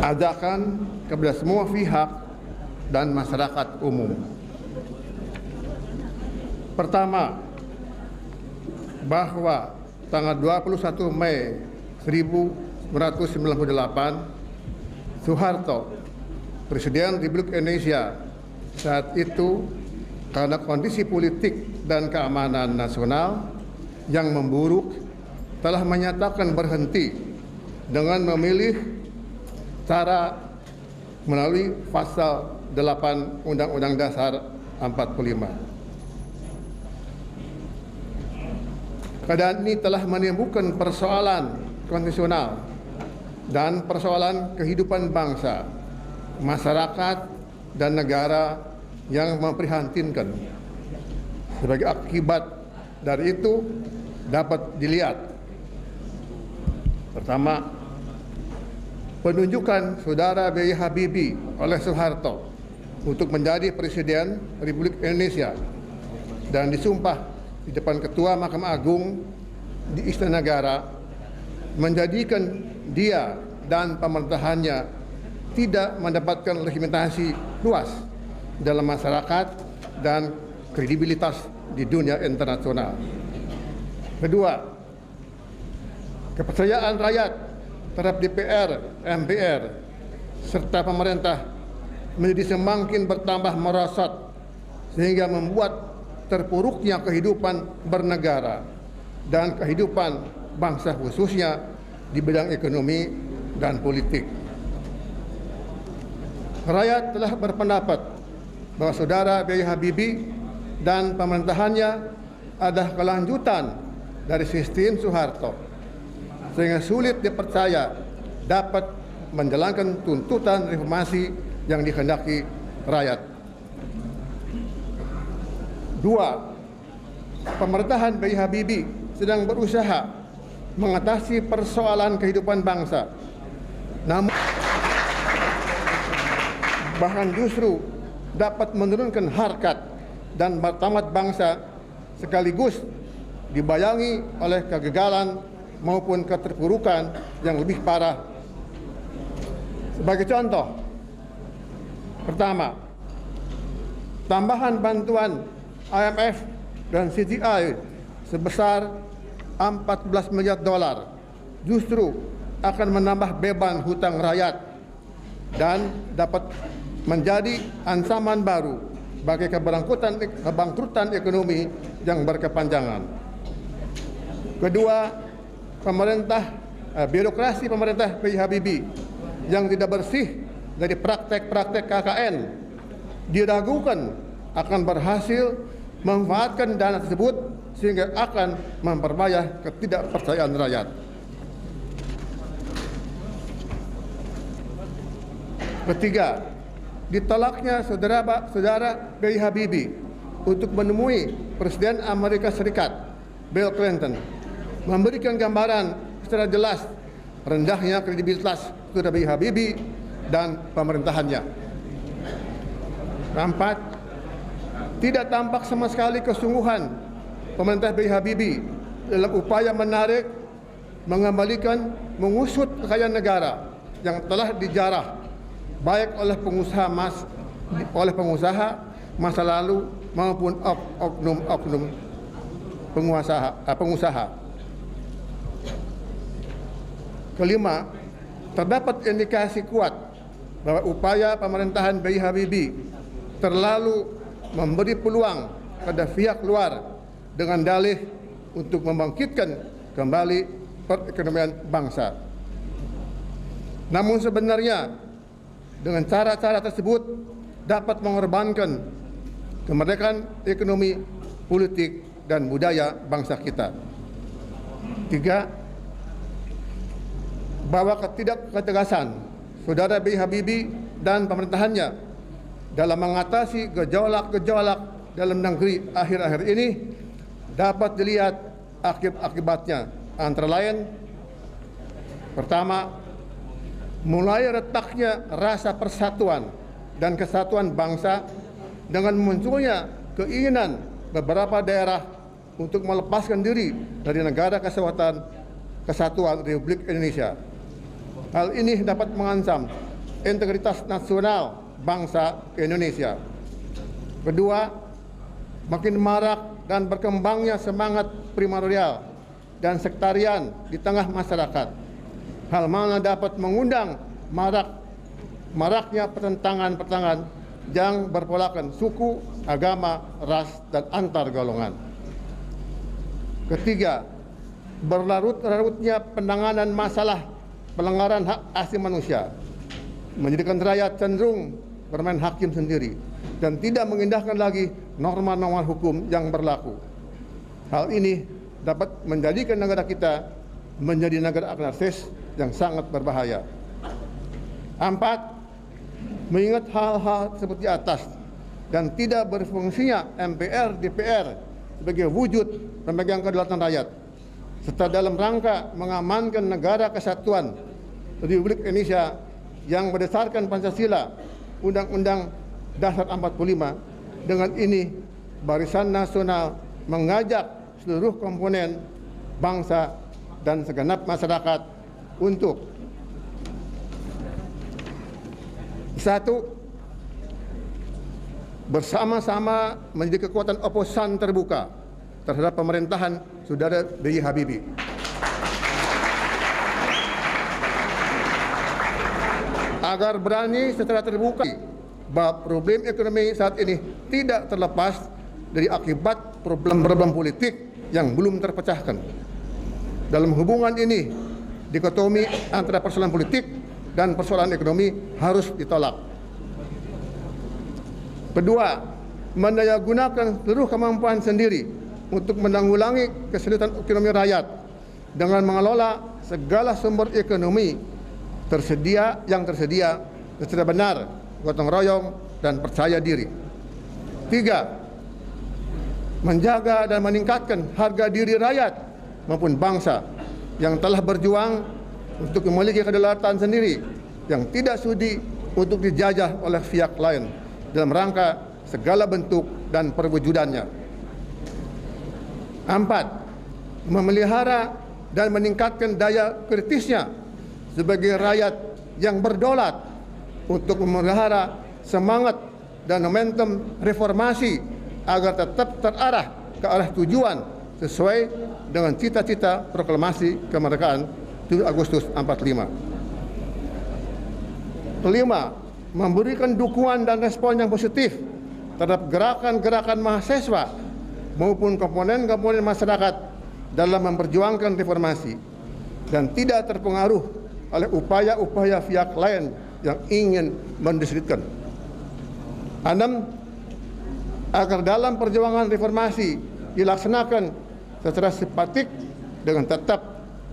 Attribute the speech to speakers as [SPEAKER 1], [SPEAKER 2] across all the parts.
[SPEAKER 1] ajakan kepada semua pihak dan masyarakat umum. Pertama, bahwa tanggal 21 Mei 1998, Soeharto, Presiden Republik Indonesia saat itu, karena kondisi politik dan keamanan nasional yang memburuk, telah menyatakan berhenti dengan memilih cara melalui pasal 8 Undang-Undang Dasar 45. Keadaan ini telah menimbulkan persoalan konstitusional dan persoalan kehidupan bangsa, masyarakat, dan negara yang memprihatinkan. Sebagai akibat dari itu dapat dilihat: pertama, penunjukan Saudara B.J. Habibie oleh Soeharto untuk menjadi Presiden Republik Indonesia dan disumpah di depan Ketua Mahkamah Agung di Istana Negara menjadikan dia dan pemerintahannya tidak mendapatkan legitimasi luas dalam masyarakat dan kredibilitas di dunia internasional. Kedua, kepercayaan rakyat terhadap DPR, MPR, serta pemerintah menjadi semakin bertambah merosot sehingga membuat terpuruknya kehidupan bernegara dan kehidupan bangsa khususnya di bidang ekonomi dan politik. Rakyat telah berpendapat bahwa Saudara B.J. Habibie dan pemerintahannya adalah kelanjutan dari sistem Soeharto, sehingga sulit dipercaya dapat menjalankan tuntutan reformasi yang dikehendaki rakyat. Dua, pemerintahan B.J. Habibie sedang berusaha mengatasi persoalan kehidupan bangsa, namun bahkan justru dapat menurunkan harkat dan martabat bangsa, sekaligus dibayangi oleh kegagalan maupun keterpurukan yang lebih parah. Sebagai contoh, pertama, tambahan bantuan IMF dan CGI sebesar 14 miliar dolar justru akan menambah beban hutang rakyat dan dapat menjadi ancaman baru bagi kebangkrutan ekonomi yang berkepanjangan. Kedua, birokrasi pemerintah B.J. Habibie yang tidak bersih dari praktek-praktek KKN diragukan akan berhasil memanfaatkan dana tersebut sehingga akan memperbayar ketidakpercayaan rakyat. Ketiga, ditolaknya saudara B.J. Habibie untuk menemui Presiden Amerika Serikat Bill Clinton memberikan gambaran secara jelas rendahnya kredibilitas saudara B.J. Habibie dan pemerintahannya. Keempat, tidak tampak sama sekali kesungguhan pemerintah B.J. Habibie dalam upaya menarik, mengembalikan, mengusut kekayaan negara yang telah dijarah baik oleh pengusaha masa lalu maupun oknum-oknum pengusaha. Kelima, terdapat indikasi kuat bahwa upaya pemerintahan B.J. Habibie terlalu memberi peluang pada pihak luar dengan dalih untuk membangkitkan kembali perekonomian bangsa. Namun sebenarnya dengan cara-cara tersebut dapat mengorbankan kemerdekaan ekonomi, politik, dan budaya bangsa kita. Tiga, bahwa ketidaktegasan saudara B.J. Habibie dan pemerintahannya dalam mengatasi gejolak-gejolak dalam negeri akhir-akhir ini dapat dilihat akibat-akibatnya, antara lain: pertama, mulai retaknya rasa persatuan dan kesatuan bangsa dengan munculnya keinginan beberapa daerah untuk melepaskan diri dari negara kesatuan Republik Indonesia. Hal ini dapat mengancam integritas nasional bangsa Indonesia. Kedua, makin marak dan berkembangnya semangat primordial dan sektarian di tengah masyarakat. Hal mana dapat mengundang maraknya pertentangan yang berpolakan suku, agama, ras, dan antar golongan. Ketiga, berlarut-larutnya penanganan masalah pelanggaran hak asasi manusia menjadikan rakyat cenderung bermain hakim sendiri dan tidak mengindahkan lagi norma-norma hukum yang berlaku. Hal ini dapat menjadikan negara kita menjadi negara anarkis yang sangat berbahaya. 4. Mengingat hal-hal seperti atas dan tidak berfungsinya MPR, DPR sebagai wujud pemegang kedaulatan rakyat, serta dalam rangka mengamankan negara kesatuan Republik Indonesia yang berdasarkan Pancasila, Undang-Undang Dasar 45. Dengan ini, Barisan Nasional mengajak seluruh komponen bangsa dan segenap masyarakat untuk 1. Bersama-sama menjadi kekuatan oposan terbuka terhadap pemerintahan Saudara B.J. Habibie. Agar berani secara terbuka bahwa problem ekonomi saat ini tidak terlepas dari akibat problem-problem politik yang belum terpecahkan. Dalam hubungan ini, dikotomi antara persoalan politik dan persoalan ekonomi harus ditolak. Kedua, mendayagunakan seluruh kemampuan sendiri untuk menanggulangi kesulitan ekonomi rakyat dengan mengelola segala sumber ekonomi yang tersedia secara benar, gotong royong, dan percaya diri. 3. Menjaga dan meningkatkan harga diri rakyat maupun bangsa yang telah berjuang untuk memiliki kedaulatan sendiri yang tidak sudi untuk dijajah oleh pihak lain dalam rangka segala bentuk dan perwujudannya. 4. Memelihara dan meningkatkan daya kritisnya sebagai rakyat yang berdaulat untuk memelihara semangat dan momentum reformasi agar tetap terarah ke arah tujuan sesuai dengan cita-cita proklamasi kemerdekaan 7 Agustus 45. 5. Memberikan dukungan dan respon yang positif terhadap gerakan-gerakan mahasiswa maupun komponen-komponen masyarakat dalam memperjuangkan reformasi dan tidak terpengaruh oleh upaya-upaya pihak lain yang ingin mendiskreditkan. 6. Agar dalam perjuangan reformasi dilaksanakan secara simpatik dengan tetap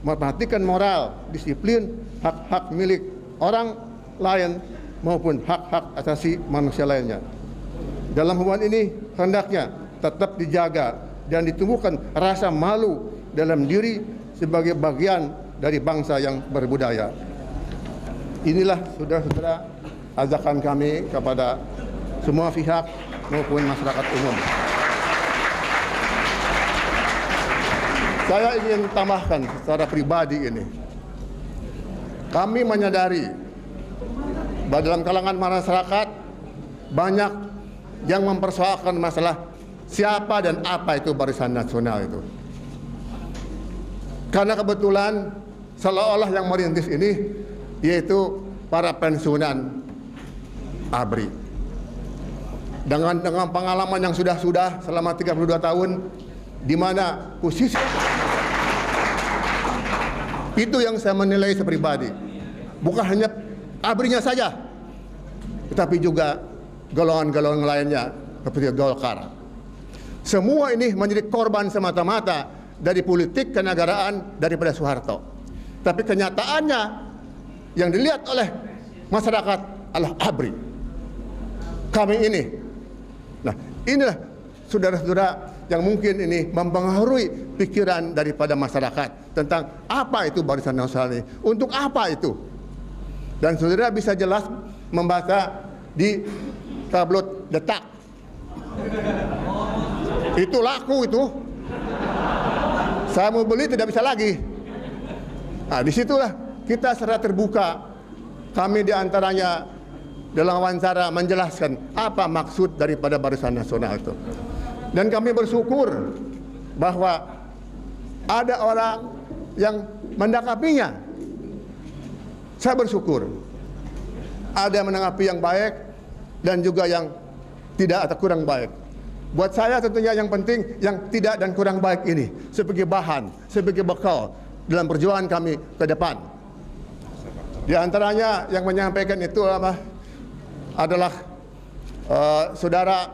[SPEAKER 1] memperhatikan moral, disiplin, hak-hak milik orang lain maupun hak-hak asasi manusia lainnya. Dalam hubungan ini hendaknya tetap dijaga dan ditumbuhkan rasa malu dalam diri sebagai bagian dari bangsa yang berbudaya. Inilah saudara-saudara ajakan kami kepada semua pihak maupun masyarakat umum. Saya ingin tambahkan secara pribadi ini. Kami menyadari bahwa dalam kalangan masyarakat banyak yang mempersoalkan masalah siapa dan apa itu Barisan Nasional itu. Karena kebetulan seolah-olah yang merintis ini yaitu para pensiunan ABRI. Dengan pengalaman yang sudah selama 32 tahun, di mana posisi itu yang saya menilai sepribadi. Bukan hanya ABRI-nya saja, tetapi juga golongan-golongan lainnya seperti Golkar. Semua ini menjadi korban semata-mata dari politik kenegaraan daripada Soeharto. Tapi kenyataannya yang dilihat oleh masyarakat adalah ABRI. Kami ini. Nah, inilah saudara-saudara yang mungkin ini mempengaruhi pikiran daripada masyarakat tentang apa itu Barisan Nasional ini, untuk apa itu. Dan saudara bisa jelas membaca di tabloid Detak. Itu laku itu. Saya mau beli tidak bisa lagi. Nah, disitulah kita secara terbuka Kami diantaranya dalam wawancara menjelaskan apa maksud daripada Barisan Nasional itu. Dan kami bersyukur bahwa ada orang yang mendakapinya. Saya bersyukur ada yang menanggapi yang baik dan juga yang tidak atau kurang baik. Buat saya tentunya yang penting yang tidak dan kurang baik ini sebagai bahan, sebagai bekal dalam perjuangan kami ke depan. Di antaranya yang menyampaikan itu adalah saudara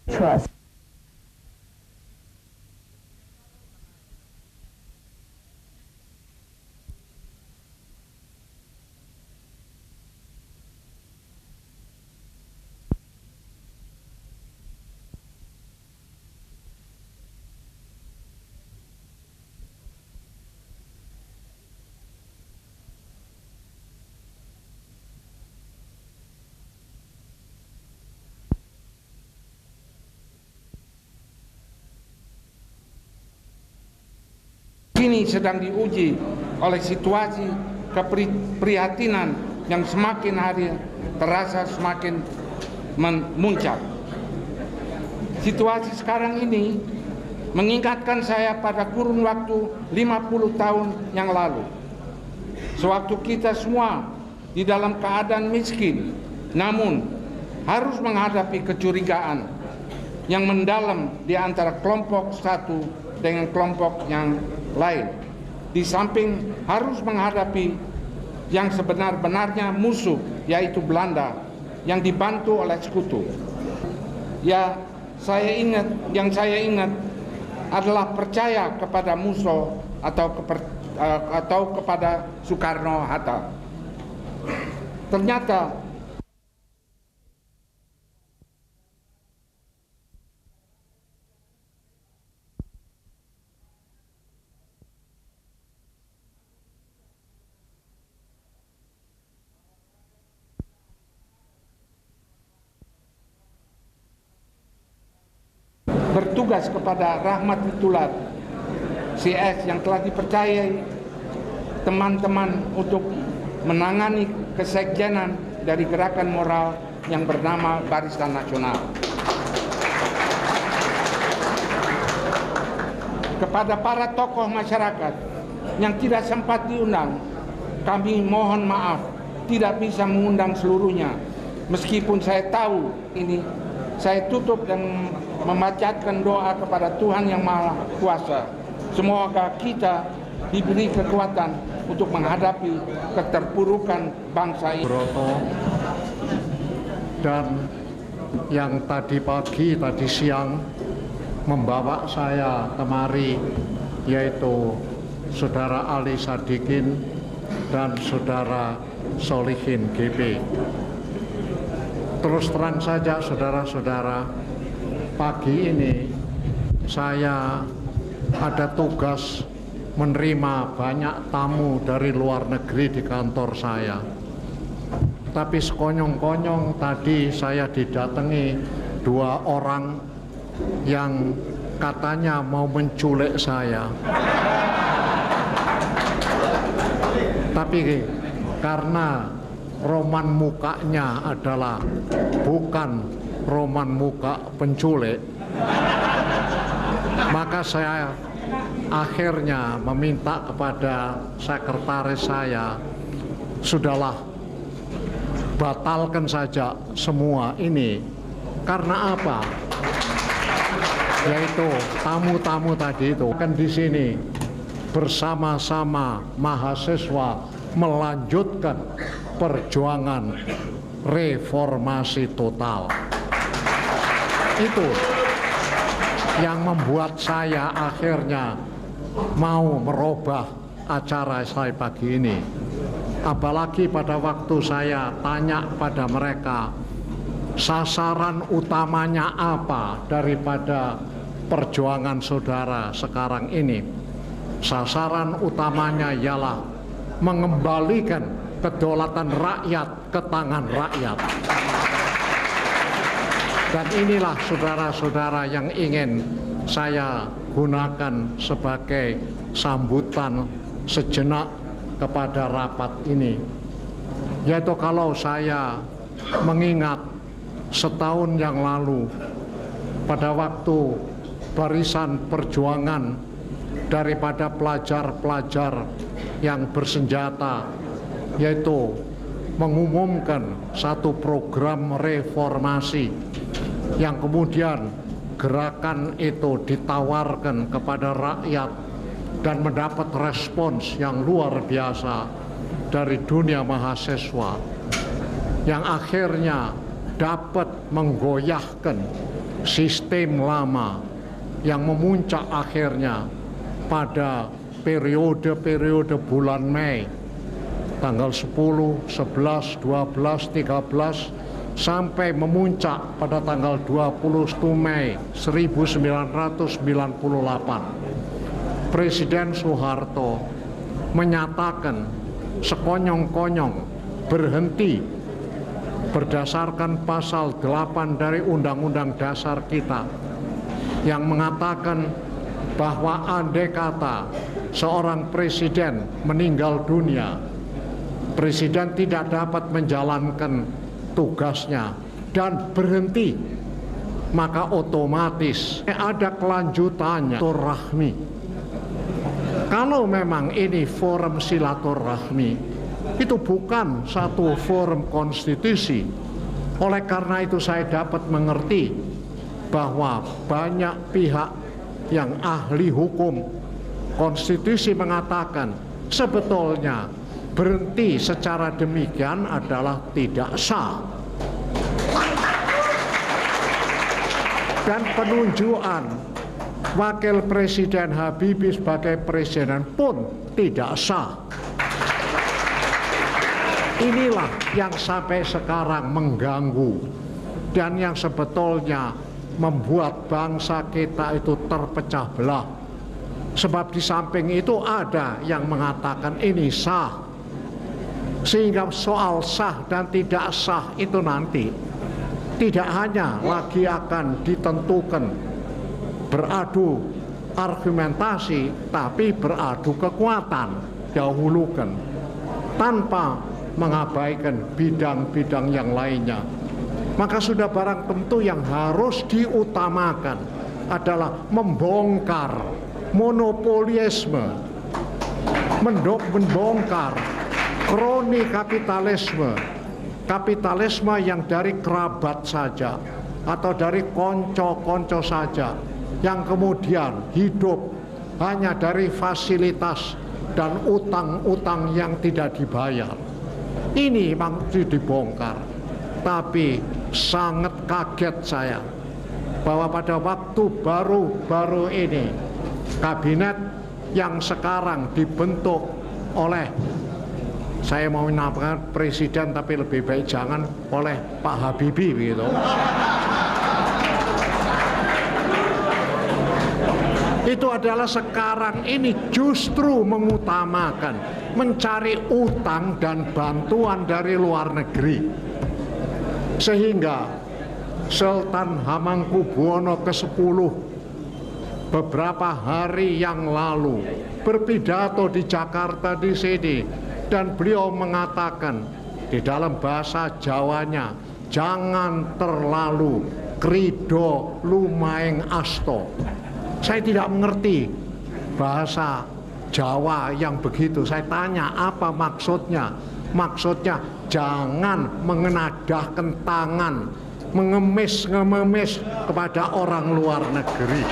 [SPEAKER 2] trust.
[SPEAKER 3] Ini sedang diuji oleh situasi keprihatinan yang semakin hari terasa semakin memuncak. Situasi sekarang ini mengingatkan saya pada kurun waktu 50 tahun yang lalu. Sewaktu kita semua di dalam keadaan miskin, namun harus menghadapi kecurigaan yang mendalam di antara kelompok satu dengan kelompok yang lain. Di samping harus menghadapi yang sebenar-benarnya musuh, yaitu Belanda, yang dibantu oleh sekutu. Yang saya ingat adalah percaya kepada musuh atau kepada Soekarno-Hatta. Ternyata bertugas kepada Rahmat Witoelar CS yang telah dipercayai teman-teman untuk menangani kesekjenan dari gerakan moral yang bernama Barisan Nasional. Kepada para tokoh masyarakat yang tidak sempat diundang, kami mohon maaf tidak bisa mengundang seluruhnya. Meskipun saya tahu ini, saya tutup dan memanjatkan doa kepada Tuhan Yang Maha Kuasa. Semoga kita diberi kekuatan untuk menghadapi keterpurukan bangsa ini.
[SPEAKER 4] Dan yang tadi pagi, tadi siang membawa saya kemari yaitu Saudara Ali Sadikin dan Saudara Solihin GB. Terus terang saja saudara-saudara, pagi ini saya ada tugas menerima banyak tamu dari luar negeri di kantor saya. Tapi sekonyong-konyong tadi saya didatangi 2 orang yang katanya mau menculik saya. Tapi karena roman mukanya adalah bukan roman muka penculik, maka saya akhirnya meminta kepada sekretaris saya, sudahlah, batalkan saja semua ini. Karena apa? Yaitu tamu-tamu tadi itu kan di sini bersama-sama mahasiswa melanjutkan perjuangan reformasi total. Itu yang membuat saya akhirnya mau merubah acara saya pagi ini. Apalagi pada waktu saya tanya pada mereka, sasaran utamanya apa daripada perjuangan saudara sekarang ini? Sasaran utamanya ialah mengembalikan kedaulatan rakyat ke tangan rakyat. Dan inilah saudara-saudara yang ingin saya gunakan sebagai sambutan sejenak kepada rapat ini. Yaitu kalau saya mengingat setahun yang lalu, pada waktu barisan perjuangan daripada pelajar-pelajar yang bersenjata, yaitu mengumumkan satu program reformasi yang kemudian gerakan itu ditawarkan kepada rakyat dan mendapat respons yang luar biasa dari dunia mahasiswa, yang akhirnya dapat menggoyahkan sistem lama yang memuncak akhirnya pada periode-periode bulan Mei, tanggal 10, 11, 12, 13, sampai memuncak pada tanggal 21 Mei 1998. Presiden Soeharto menyatakan sekonyong-konyong berhenti berdasarkan pasal 8 dari Undang-Undang Dasar kita yang mengatakan bahwa andai kata seorang presiden meninggal dunia, presiden tidak dapat menjalankan tugasnya dan berhenti, maka otomatis ada kelanjutannya silaturahmi. Kalau memang ini forum silaturahmi, itu bukan satu forum konstitusi. Oleh karena itu saya dapat mengerti bahwa banyak pihak yang ahli hukum konstitusi mengatakan sebetulnya berhenti secara demikian adalah tidak sah. Dan penunjukan Wakil Presiden Habibie sebagai presiden pun tidak sah. Inilah yang sampai sekarang mengganggu dan yang sebetulnya membuat bangsa kita itu terpecah belah. Sebab di samping itu ada yang mengatakan ini sah. Sehingga soal sah dan tidak sah itu nanti tidak hanya lagi akan ditentukan beradu argumentasi, tapi beradu kekuatan dahulukan tanpa mengabaikan bidang-bidang yang lainnya. Maka sudah barang tentu yang harus diutamakan adalah membongkar monopolisme, membongkar kroni kapitalisme, kapitalisme yang dari kerabat saja atau dari konco-konco saja, yang kemudian hidup hanya dari fasilitas dan utang-utang yang tidak dibayar. Ini memang dibongkar. Tapi sangat kaget saya bahwa pada waktu baru-baru ini kabinet yang sekarang dibentuk oleh, saya mau menamakan presiden tapi lebih baik jangan, oleh Pak Habibie begitu. Itu adalah sekarang ini justru mengutamakan mencari utang dan bantuan dari luar negeri. Sehingga Sultan Hamengkubuwono ke-10 beberapa hari yang lalu berpidato di Jakarta di sini, dan beliau mengatakan di dalam bahasa Jawanya, jangan terlalu krido lumaeng asto. Saya tidak mengerti bahasa Jawa yang begitu. Saya tanya apa maksudnya. Maksudnya jangan mengenadahkan tangan, mengemis-ngemis kepada orang luar negeri.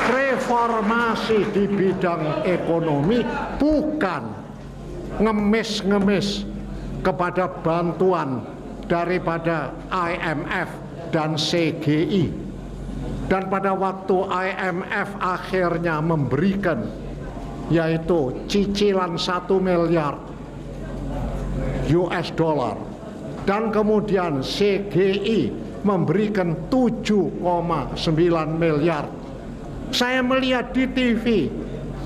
[SPEAKER 4] Reformasi di bidang ekonomi bukan ngemis-ngemis kepada bantuan daripada IMF dan CGI. Dan pada waktu IMF akhirnya memberikan yaitu cicilan 1 miliar US dollar, dan kemudian CGI memberikan 7,9 miliar. Saya melihat di TV,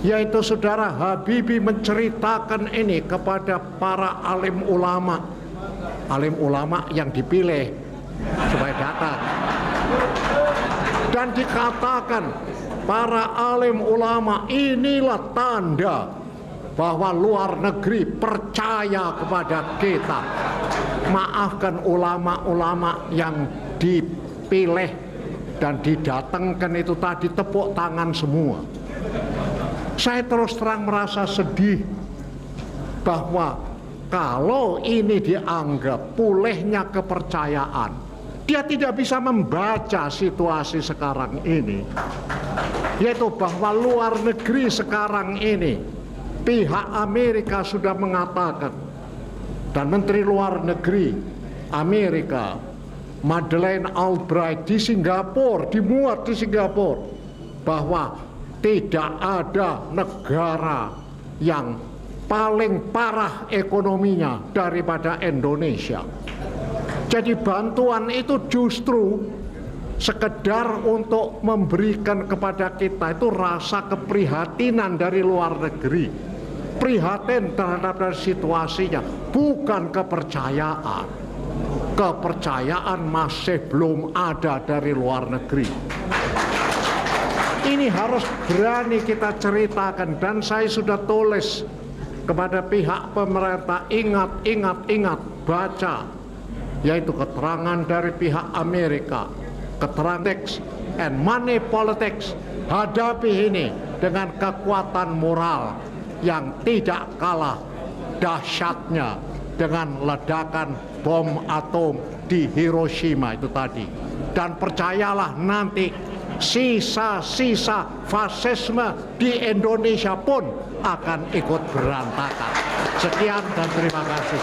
[SPEAKER 4] yaitu saudara Habibie menceritakan ini kepada para alim ulama yang dipilih supaya datang, dan dikatakan para alim ulama inilah tanda bahwa luar negeri percaya kepada kita. Maafkan ulama-ulama yang dipilih dan didatangkan itu tadi tepuk tangan semua. Saya terus terang merasa sedih bahwa kalau ini dianggap pulihnya kepercayaan, dia tidak bisa membaca situasi sekarang ini, yaitu bahwa luar negeri sekarang ini, pihak Amerika sudah mengatakan, dan Menteri Luar Negeri Amerika Madeleine Albright di Singapura, dimuat di Singapura, bahwa tidak ada negara yang paling parah ekonominya daripada Indonesia. Jadi bantuan itu justru sekedar untuk memberikan kepada kita itu rasa keprihatinan dari luar negeri, prihatin terhadap situasinya, bukan kepercayaan. Kepercayaan masih belum ada dari luar negeri. Ini harus berani kita ceritakan, dan saya sudah tulis kepada pihak pemerintah, ingat, baca, yaitu keterangan dari pihak Amerika, keterangan tax and money politics. Hadapi ini dengan kekuatan moral yang tidak kalah dahsyatnya dengan ledakan bom atom di Hiroshima itu tadi. Dan percayalah nanti sisa-sisa fasisme di Indonesia pun akan ikut berantakan. Sekian dan terima kasih.